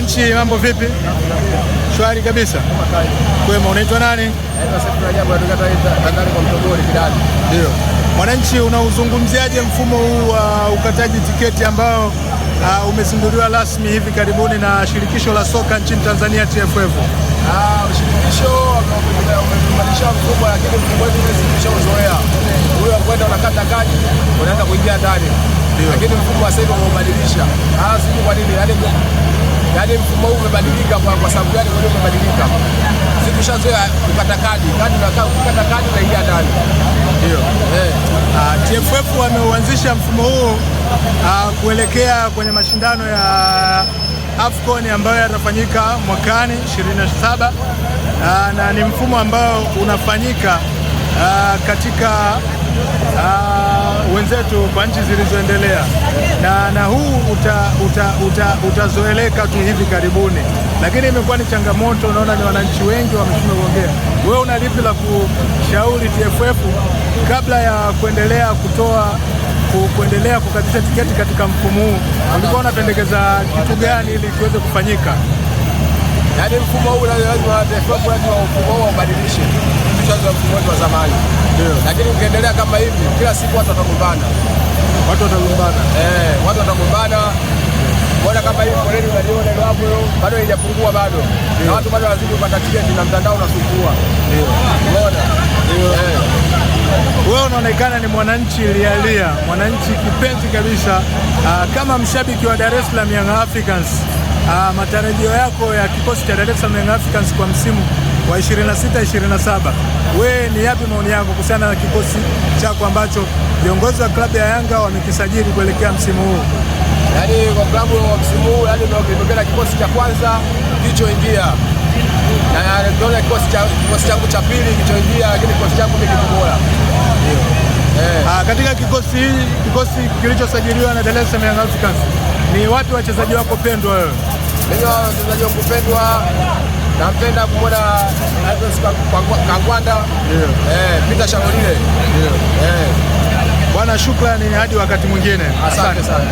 Mwananchi, mambo vipi? Shwari kabisa. Kwema, unaitwa nani? Ndio. Mwananchi, unauzungumziaje mfumo huu wa ukataji tiketi ambao umezinduliwa rasmi hivi karibuni na shirikisho la soka nchini Tanzania TFF? Shirikisho wamebadilisha mfumo, lakini mfumo wetu umeshazoea. Huyo kwenda unakata kadi unaanza kuingia ndani. Lakini mfumo wa sasa hivi umebadilisha. Sijui kwa nini. Yaani mfumo huu umebadilika kwa sababu gani umebadilika? Sisi tushazoea kukata kadi. Ukikata kadi unaingia ndani. Ndio. TFF wameuanzisha mfumo huu kuelekea kwenye mashindano ya AFCON ambayo yatafanyika mwakani 27 na ni mfumo ambao unafanyika katika wenzetu kwa nchi zilizoendelea na huu utazoeleka tu hivi karibuni, lakini imekuwa ni changamoto. Unaona ni wananchi wengi wameshindwa kuongea. Wewe una lipi la kushauri TFF kabla ya kuendelea kukatisha tiketi katika mfumo huu? Ulikuwa unapendekeza kitu gani ili kiweze kufanyika? Yaani mfumo huu lazima TFF mfumo huu ubadilishe. Tushazoea mfumo wetu wa zamani. Ndio. Lakini ukiendelea kama hivi kila siku watu watagombana. Watu watagombana. Bora kama hivi foleni unaliona ile hapo bado haijapungua bado. Na watu bado wanazidi kupata tiketi na mtandao unasumbua. Ndio. Unaona? Ndio. Wewe unaonekana ni mwananchi lialia, mwananchi kipenzi kabisa. Kama mshabiki wa Dar es Salaam Young Africans, matarajio yako ya kikosi cha Dar es Salaam Young Africans kwa msimu wa 26-27, wewe ni yapi maoni yako kuhusiana na kikosi chako ambacho viongozi wa klabu ya Yanga wamekisajili kuelekea msimu huu? Yaani kwa klabu wa msimu huu ndio kikosi cha kwanza kilichoingia. Na ndio kikosi changu cha pili kilichoingia, lakini kikosi changu ni kitu bora. Katika kikosi kilichosajiliwa na Dar es Salaam Young Africans, ni wapi wachezaji wako pendwa wewe? Mimi wachezaji wangu pendwa nampenda kumwona Kangwanda, Peter Shamolile. Bwana, shukrani hadi wakati mwingine. Asante sana.